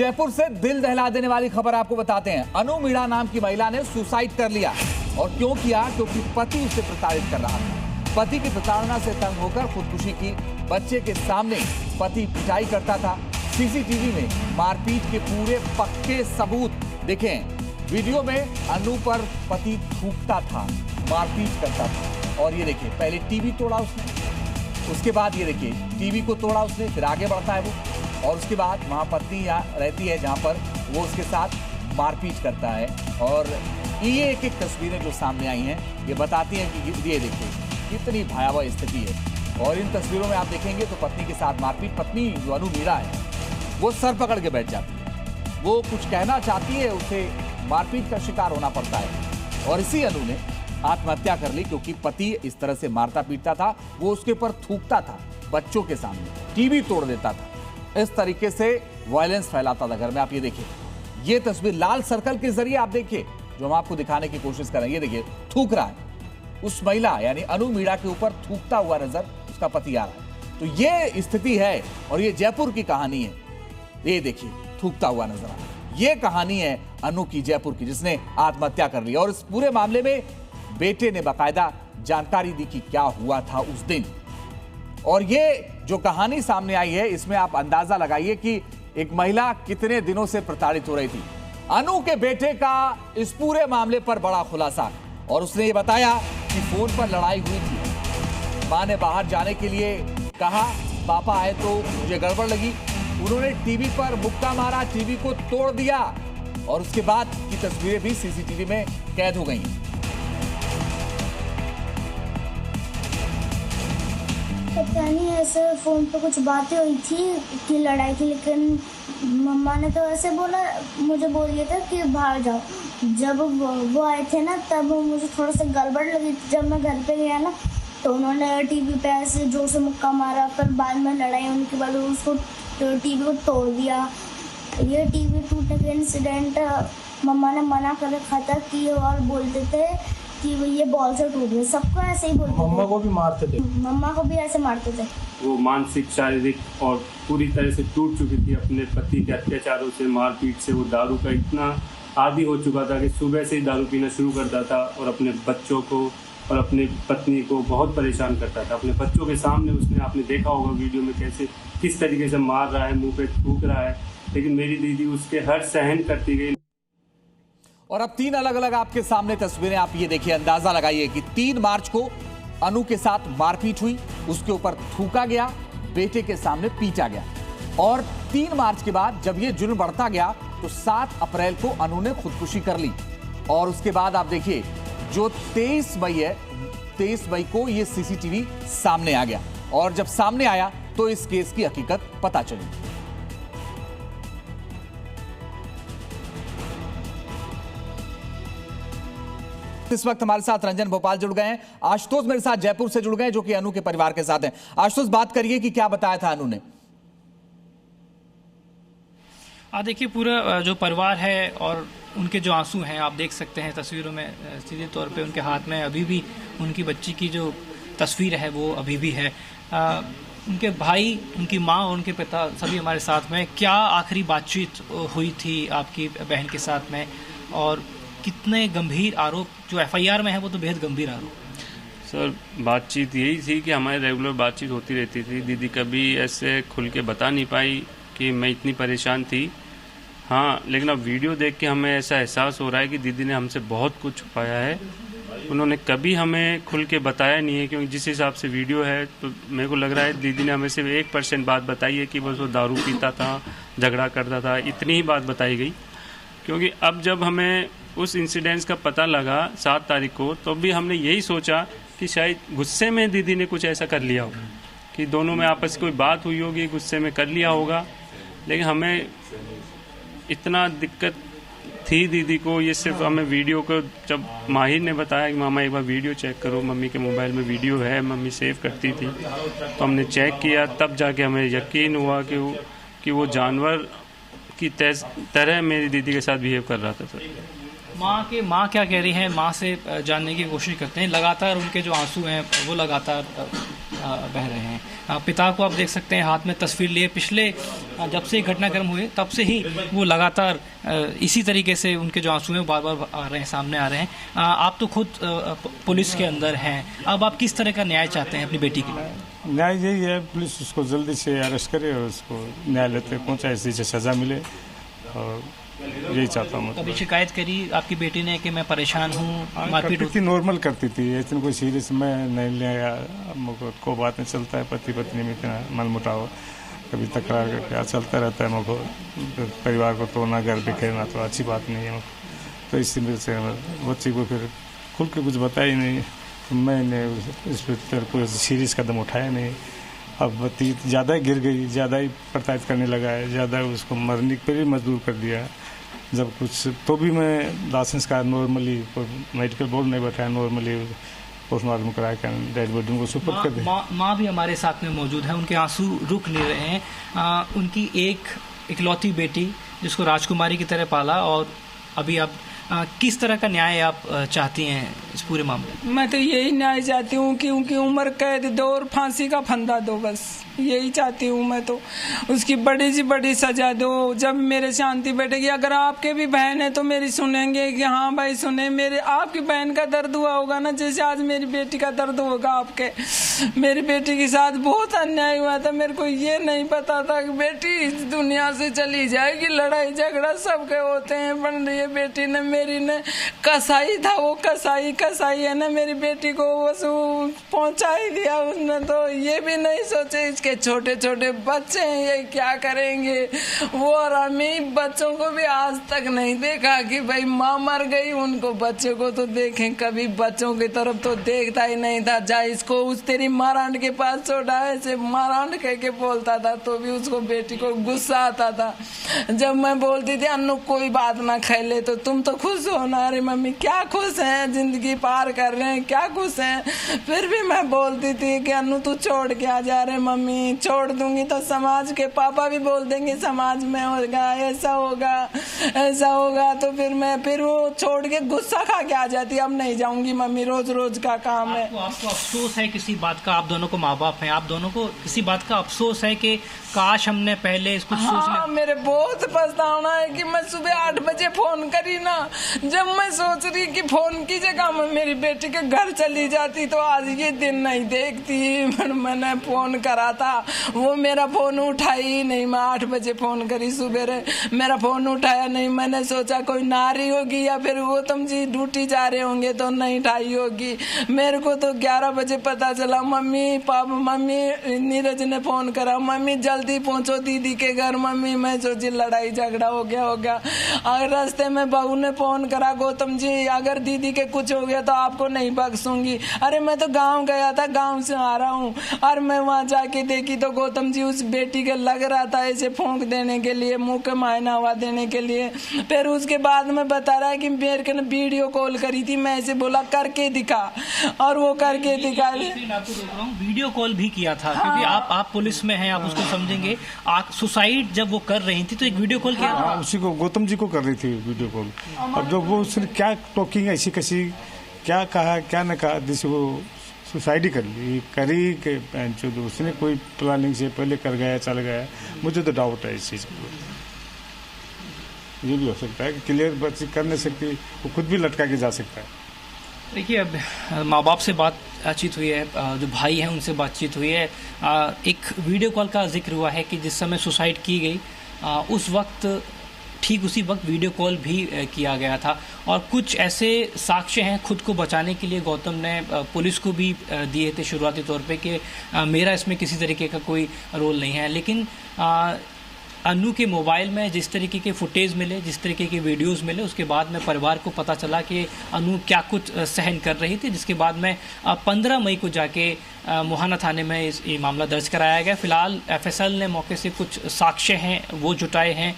जयपुर से दिल दहला देने वाली खबर आपको बताते हैं। अनु मीणा नाम की महिला ने सुसाइड कर लिया। और क्यों किया? क्योंकि पति उसे प्रताड़ित कर रहा था। पति की प्रताड़ना से तंग होकर खुदकुशी की। बच्चे के सामने पति पिटाई करता था। सीसीटीवी में मारपीट के पूरे पक्के सबूत देखें। वीडियो में अनु पर पति थूकता था, मारपीट करता था। और ये देखिए, पहले टीवी तोड़ा उसने, उसके बाद ये देखिए टीवी को तोड़ा उसने, फिर आगे बढ़ता है वो। और उसके बाद वहाँ पत्नी यहाँ रहती है जहाँ पर वो उसके साथ मारपीट करता है। और ये एक एक तस्वीरें जो सामने आई हैं ये बताती हैं कि ये देखिए कितनी भयावह स्थिति है। और इन तस्वीरों में आप देखेंगे तो पत्नी के साथ मारपीट। पत्नी जो अनु मीणा है वो सर पकड़ के बैठ जाती है। वो कुछ कहना चाहती है, उसे मारपीट का शिकार होना पड़ता है। और इसी अनु ने आत्महत्या कर ली क्योंकि पति इस तरह से मारता पीटता था। वो उसके ऊपर थूकता था बच्चों के सामने, टीवी तोड़ देता था, इस तरीके से वायलेंस फैलाता था घर में। आप ये देखिए, ये तस्वीर लाल सर्कल के जरिए आप देखिए जो हम आपको दिखाने की कोशिश कर रहे हैं। ये देखिए थूक रहा है उस महिला यानी अनु मीणा के ऊपर थूकता हुआ नजर उसका पति आ रहा है। तो ये स्थिति है और ये जयपुर की कहानी है। ये देखिए थूकता हुआ नजर आ रहा है। ये कहानी है अनु की, जयपुर की, जिसने आत्महत्या कर ली। और इस पूरे मामले में बेटे ने बाकायदा जानकारी दी कि क्या हुआ था उस दिन। और ये जो कहानी सामने आई है इसमें आप अंदाजा लगाइए कि एक महिला कितने दिनों से प्रताड़ित हो रही थी। अनु के बेटे का इस पूरे मामले पर बड़ा खुलासा, और उसने ये बताया कि फोन पर लड़ाई हुई थी। मां ने बाहर जाने के लिए कहा, पापा आए तो मुझे गड़बड़ लगी, उन्होंने टीवी पर मुक्का मारा, टीवी को तोड़ दिया। और उसके बाद की तस्वीरें भी सीसीटीवी में कैद हो गई। पता नहीं, ऐसे फोन पे कुछ बातें हुई थी कि लड़ाई की, लेकिन मम्मा ने तो ऐसे बोला, मुझे बोल दिया था कि बाहर जाओ। जब वो आए थे ना तब मुझे थोड़ा सा गड़बड़ लगी। जब मैं घर पे गया ना तो उन्होंने टीवी पे ऐसे जोर से मुक्का मारा, फिर बाद में लड़ाई होने के बाद उसको टीवी को तोड़ दिया। ये टीवी टूटने के इंसिडेंट मम्मा ने मना कर रखा था कि, और बोलते थे कि ये बॉल से टूट गए। सबको ऐसे ही बोलते थे। मम्मा को भी मारते थे? मम्मा को भी ऐसे मारते थे। वो मानसिक, शारीरिक और पूरी तरह से टूट चुकी थी अपने पति के अत्याचारों से, मारपीट से। वो दारू का इतना आदी हो चुका था कि सुबह से ही दारू पीना शुरू करता था और अपने बच्चों को और अपनी पत्नी को बहुत परेशान करता था। अपने बच्चों के सामने उसने, आपने देखा होगा वीडियो में, कैसे किस तरीके से मार रहा है, मुंह पे थूक रहा है। लेकिन मेरी दीदी उसके हर सहन करती गई। और अब 3 अलग अलग आपके सामने तस्वीरें, आप ये देखिए, अंदाजा लगाइए कि 3 मार्च को अनु के साथ मारपीट हुई, उसके ऊपर थूका गया, बेटे के सामने पीटा गया। और 3 मार्च के बाद जब ये जुर्म बढ़ता गया तो 7 अप्रैल को अनु ने खुदकुशी कर ली। और उसके बाद आप देखिए जो 23 मई है, 23 मई को ये सीसीटीवी सामने आ गया। और जब सामने आया तो इस केस की हकीकत पता चली। इस वक्त हमारे साथ रंजन भोपाल जुड़ गए हैं, आशुतोष मेरे साथ जयपुर से जुड़ गए जो कि अनु के परिवार के साथ हैं। आशुतोष, बात करिए कि क्या बताया था अनु ने। देखिए, पूरा जो परिवार है और उनके जो आंसू हैं आप देख सकते हैं तस्वीरों में। सीधे तौर पे उनके हाथ में अभी भी उनकी बच्ची की जो तस्वीर है वो अभी भी है। उनके भाई, उनकी माँ और उनके पिता सभी हमारे साथ में। क्या आखिरी बातचीत हुई थी आपकी बहन के साथ में, और कितने गंभीर आरोप जो एफआईआर में है वो तो बेहद गंभीर आरोप? सर, बातचीत यही थी कि हमारी रेगुलर बातचीत होती रहती थी। दीदी कभी ऐसे खुल के बता नहीं पाई कि मैं इतनी परेशान थी। हाँ, लेकिन अब वीडियो देख के हमें ऐसा एहसास हो रहा है कि दीदी ने हमसे बहुत कुछ छुपाया है। उन्होंने कभी हमें खुल के बताया नहीं है, क्योंकि जिस हिसाब से वीडियो है तो मेरे को लग रहा है दीदी ने हमें सिर्फ 1% बात बताई है कि बस वो दारू पीता था, झगड़ा करता था, इतनी ही बात बताई गई। क्योंकि अब जब हमें उस इंसिडेंट्स का पता लगा 7 तारीख को, तो भी हमने यही सोचा कि शायद गुस्से में दीदी ने कुछ ऐसा कर लिया होगा, कि दोनों में आपस में कोई बात हुई होगी, गुस्से में कर लिया होगा। लेकिन हमें इतना दिक्कत थी दीदी को, ये सिर्फ हमें वीडियो को, जब माहिर ने बताया कि मामा एक बार वीडियो चेक करो, मम्मी के मोबाइल में वीडियो है, मम्मी सेव करती थी, तो हमने चेक किया। तब जाके हमें यकीन हुआ कि वो जानवर की तरह मेरी दीदी के साथ बिहेव कर रहा था। सर, माँ क्या कह रही हैं? माँ से जानने की कोशिश करते हैं। लगातार उनके जो आंसू हैं वो लगातार बह रहे हैं। पिता को आप देख सकते हैं हाथ में तस्वीर लिए, पिछले जब से घटनाक्रम हुए तब से ही वो लगातार इसी तरीके से उनके जो आंसू हैं बार बार आ रहे हैं, सामने आ रहे हैं। आप तो खुद पुलिस के अंदर हैं, अब आप किस तरह का न्याय चाहते हैं अपनी बेटी के लिए? न्याय यही है, पुलिस उसको जल्दी से अरेस्ट करे और उसको न्यायालय तक पहुँचाए, इसी से सज़ा मिले, और यही चाहता हूँ। कभी शिकायत करी आपकी बेटी ने कि मैं परेशान हूँ, मारपीट होती थी? नॉर्मल करती थी, इतना कोई सीरियस मैं नहीं लिया। मुझको बात नहीं चलता है, पति पत्नी में इतना मनमुटाव, कभी तकरार क्या चलता रहता है। मुझको परिवार को तोड़ना, घर बिखेरना तो अच्छी बात नहीं है। तो इसी वजह से बच्ची को फिर खुल के कुछ बताया ही नहीं, तो मैंने इस पर कोई सीरियस कदम उठाया नहीं। अब बच्ची ज़्यादा ही गिर गई, ज़्यादा ही प्रताड़ित करने लगा है, ज़्यादा उसको मरने पर ही मजबूर कर दिया। जब कुछ तो भी मैं दाह संस्कार नॉर्मली, मेडिकल बोर्ड नहीं बैठाया, नॉर्मली पोस्टमार्टम करा के डेड बॉडी को सुपुर्द कर दिया। माँ भी हमारे साथ में मौजूद है, उनके आंसू रुक नहीं रहे हैं। उनकी इकलौती बेटी जिसको राजकुमारी की तरह पाला, और अभी आप किस तरह का न्याय आप चाहती हैं इस पूरे मामले में? मैं तो यही न्याय चाहती हूँ कि उनकी उम्र कैद दो और फांसी का फंदा दो, बस यही चाहती हूँ मैं तो। उसकी बड़ी से बड़ी सजा दो, जब मेरे शांति बैठेगी। अगर आपके भी बहन है तो मेरी सुनेंगे कि हाँ भाई सुने, मेरे आपकी बहन का दर्द हुआ होगा ना, जैसे आज मेरी बेटी का दर्द होगा आपके। मेरी बेटी के साथ बहुत अन्याय हुआ था, मेरे को ये नहीं पता था कि बेटी इस दुनिया से चली जाएगी। लड़ाई झगड़ा सबके होते हैं, पर ये बेटी ने मेरी ने कसाई था, वो कसाई है ना, मेरी बेटी को बस पहुंचा ही दिया उसने। तो ये भी नहीं सोचे इसके छोटे छोटे बच्चे हैं, ये क्या करेंगे वो। और हमें बच्चों को भी आज तक नहीं देखा कि भाई माँ मर गई, उनको बच्चों को तो देखें, कभी बच्चों की तरफ तो देखता ही नहीं था। जा इसको उस तेरी मारांड के पास छोड़ा है, ऐसे मारांड कह के बोलता था, तो भी उसको बेटी को गुस्सा आता था। जब मैं बोलती थी अन्नू कोई बात ना खेले, तो तुम तो खुश हो ना? अरे मम्मी क्या खुश हैं, जिंदगी पार कर रहे हैं, क्या खुश हैं। फिर भी मैं बोलती थी कि अन्नू तू छोड़ के आ जा रहे। मम्मी छोड़ दूंगी तो समाज के पापा भी बोल देंगे समाज में होगा ऐसा होगा ऐसा होगा, तो फिर वो छोड़ के गुस्सा खा के आ जाती। अब नहीं जाऊंगी मम्मी, रोज रोज का काम है। आपको अफसोस है किसी बात का? आप दोनों को माँ बाप हैं, आप दोनों को किसी बात का अफसोस है कि काश हमने पहले इसको सोच लिया? मेरे बहुत पछताना है कि मैं सुबह 8 बजे फोन करी ना, जब मैं सोच रही कि फोन की जगह मैं मेरी बेटी के घर चली जाती तो आज ये दिन नहीं देखती। मैंने फोन करा था, वो मेरा फोन उठाई ही नहीं। मैं 8 बजे फोन करी सुबह, मेरा फोन उठाया नहीं। मैंने सोचा कोई नारी होगी या फिर गौतम जी ड्यूटी जा रहे होंगे तो नहीं उठाई होगी। मेरे को तो 11 बजे पता चला, मम्मी नीरज ने फोन करा, मम्मी जल्दी पहुंचो दीदी के घर। मम्मी मैं सोची लड़ाई झगड़ा हो गया। अगर रास्ते में बहू ने फोन करा, गौतम जी अगर दीदी के कुछ हो गया तो आपको नहीं बख्शूंगी। अरे मैं तो गांव गया था, गांव से आ रहा हूँ। और मैं वहां जाके देखी तो गौतम जी उस बेटी के लग रहा था ऐसे फूंक देने के लिए, मुंह के मायना हवा देने के लिए। फिर उसके बाद में बता रहा है कि मेरे को वीडियो कॉल करी थी, मैं ऐसे बोला करके दिखा, और वो करके दिखा। वीडियो कॉल भी किया था, क्योंकि आप पुलिस में हैं, आप उसको समझेंगे। सुसाइड जब वो कर रही थी तो एक वीडियो कॉल किया था, उसी को गौतम जी को कर रही थी वीडियो कॉल। अब जब वो उसने क्या टॉकिंग ऐसी कैसी क्या कहा क्या न कहा, जिससे वो सुसाइड ही करी कि उसने कोई प्लानिंग से पहले कर गया चल गया। मुझे तो डाउट है इस चीज़ को। ये भी हो सकता है कि क्लियर बच्ची कर नहीं सकती, वो खुद भी लटका के जा सकता है। देखिए अब माँ बाप से बातचीत हुई है, जो भाई हैं उनसे बातचीत हुई है। एक वीडियो कॉल का जिक्र हुआ है कि जिस समय सुसाइड की गई उस वक्त ठीक उसी वक्त वीडियो कॉल भी किया गया था। और कुछ ऐसे साक्ष्य हैं खुद को बचाने के लिए गौतम ने पुलिस को भी दिए थे शुरुआती तौर पे कि मेरा इसमें किसी तरीके का कोई रोल नहीं है। लेकिन अन्नू के मोबाइल में जिस तरीके के फुटेज मिले, जिस तरीके के वीडियोस मिले, उसके बाद में परिवार को पता चला कि अन्नू क्या कुछ सहन कर रही थी, जिसके बाद में 15 मई को जाके मुहाना थाने में ये मामला दर्ज कराया गया। फिलहाल एफएसएल ने मौके से कुछ साक्ष्य हैं वो जुटाए हैं।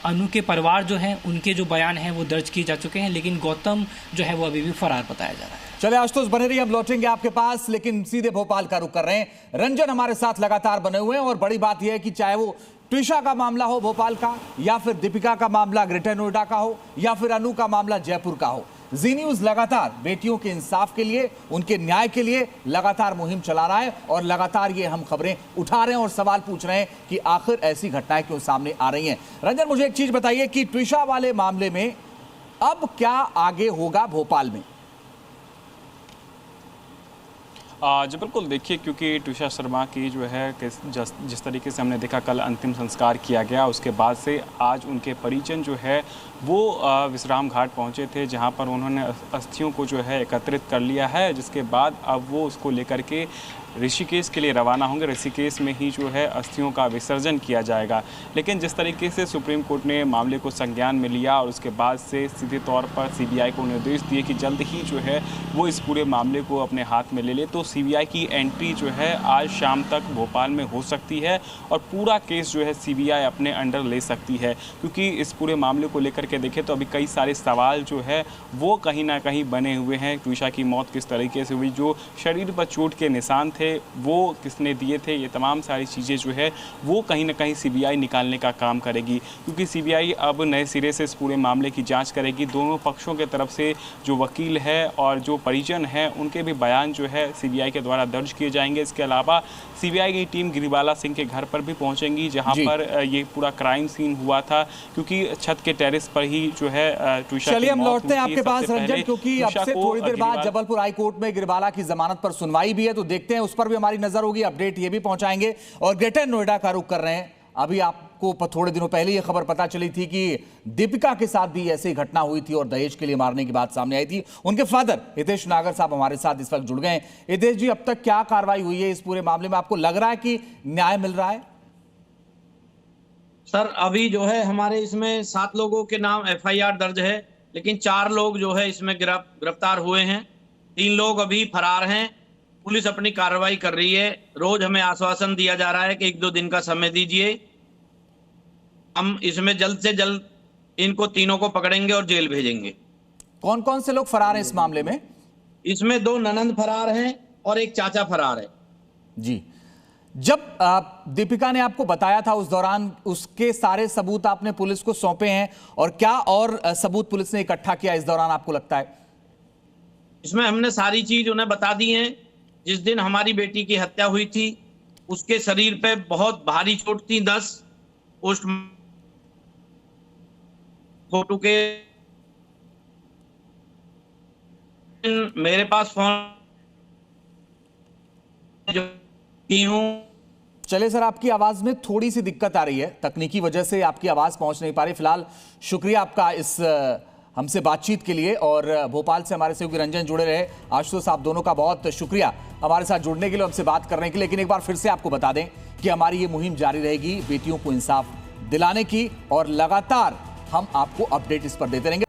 अन्नू के परिवार जो हैं उनके जो बयान हैं वो दर्ज किए जा चुके हैं, लेकिन गौतम जो है वो अभी भी फरार बताया जा रहा है। चले आशुतोष बने रहिए, हम लौटेंगे आपके पास, लेकिन सीधे भोपाल का रुख कर रहे हैं। रंजन हमारे साथ लगातार बने हुए हैं और बड़ी बात यह है कि चाहे वो ट्विशा का मामला हो भोपाल का, या फिर दीपिका का मामला ग्रेटर नोएडा का हो, या फिर अनु का मामला जयपुर का हो, जी न्यूज लगातार बेटियों के इंसाफ के लिए, उनके न्याय के लिए लगातार मुहिम चला रहा है और लगातार ये हम खबरें उठा रहे हैं और सवाल पूछ रहे हैं कि आखिर ऐसी घटनाएं क्यों सामने आ रही हैं। रंजन, मुझे एक चीज बताइए कि ट्विशा वाले मामले में अब क्या आगे होगा भोपाल में? जी बिल्कुल, देखिए क्योंकि ट्विशा शर्मा की जो है जिस तरीके से हमने देखा कल अंतिम संस्कार किया गया, उसके बाद से आज उनके परिजन जो है वो विश्राम घाट पहुंचे थे, जहां पर उन्होंने अस्थियों को जो है एकत्रित कर लिया है, जिसके बाद अब वो उसको लेकर के ऋषिकेश के लिए रवाना होंगे। ऋषिकेश में ही जो है अस्थियों का विसर्जन किया जाएगा। लेकिन जिस तरीके से सुप्रीम कोर्ट ने मामले को संज्ञान में लिया और उसके बाद से सीधे तौर पर सीबीआई को निर्देश दिए कि जल्द ही जो है वो इस पूरे मामले को अपने हाथ में ले ले, तो सीबीआई की एंट्री जो है आज शाम तक भोपाल में हो सकती है और पूरा केस जो है सीबीआई अपने अंडर ले सकती है। क्योंकि इस पूरे मामले को लेकर के देखें तो अभी कई सारे सवाल जो है वो कहीं ना कहीं बने हुए हैं। ट्विशा की मौत किस तरीके से हुई, जो शरीर पर चोट के निशान थे वो किसने दिए थे, ये तमाम सारी चीज़ें जो है वो कहीं ना कहीं सीबीआई निकालने का काम करेगी। क्योंकि सीबीआई अब नए सिरे से इस पूरे मामले की जांच करेगी। दोनों पक्षों के तरफ से जो वकील है और जो परिजन है उनके भी बयान जो है सीबीआई के द्वारा दर्ज किए जाएंगे। इसके अलावा सीबीआई की टीम गिरिबाला सिंह के घर पर भी पहुंचेंगी, जहां पर ये पूरा क्राइम सीन हुआ था, क्योंकि छत के टेरेस पर ही जो है ट्विशा। चलिए हम लौटते हैं आपके पास रंजन, क्योंकि अब से थोड़ी देर बाद जबलपुर हाई कोर्ट में गिरिबाला की जमानत पर सुनवाई भी है, तो देखते हैं, उस पर भी हमारी नजर होगी, अपडेट ये भी पहुंचाएंगे। और ग्रेटर नोएडा का रुख कर रहे हैं। अभी आपको थोड़े दिनों पहले ये खबर पता चली थी कि दीपिका के साथ भी ऐसी घटना हुई थी और दहेज के लिए मारने की बात सामने आई थी। उनके फादर हितेश नागर साहब हमारे साथ इस वक्त जुड़ गए हैं। हितेश जी, अब तक क्या कार्रवाई हुई है इस पूरे मामले में? आपको लग रहा है कि न्याय मिल रहा है? सर, अभी जो है हमारे इसमें 7 लोगों के नाम एफआईआर दर्ज है, लेकिन 4 लोग जो है इसमें गिरफ्तार हुए हैं। 3 लोग अभी फरार हैं। पुलिस अपनी कार्रवाई कर रही है। रोज हमें आश्वासन दिया जा रहा है कि 1-2 दिन का समय दीजिए, हम इसमें जल्द से जल्द इनको तीनों को पकड़ेंगे और जेल भेजेंगे। कौन कौन से लोग फरार हैं इस मामले में? इसमें 2 ननंद फरार हैं और एक चाचा फरार है। जी, जब दीपिका ने आपको बताया था उस दौरान उसके सारे सबूत आपने पुलिस को सौंपे हैं, और क्या और सबूत पुलिस ने इकट्ठा किया इस दौरान आपको लगता है? इसमें हमने सारी चीज उन्हें बता दी है। जिस दिन हमारी बेटी की हत्या हुई थी उसके शरीर पे बहुत भारी चोट थी, 10 पोस्ट फोटो के मेरे पास फोन जो की हूं। चले सर, आपकी आवाज में थोड़ी सी दिक्कत आ रही है, तकनीकी वजह से आपकी आवाज पहुंच नहीं पा रही। फिलहाल शुक्रिया आपका इस हमसे बातचीत के लिए, और भोपाल से हमारे सहयोगी रंजन जुड़े रहे। आशुतोष, आप दोनों का बहुत शुक्रिया हमारे साथ जुड़ने के लिए, हमसे बात करने के लिए। लेकिन एक बार फिर से आपको बता दें कि हमारी ये मुहिम जारी रहेगी बेटियों को इंसाफ दिलाने की, और लगातार हम आपको अपडेट इस पर देते रहेंगे।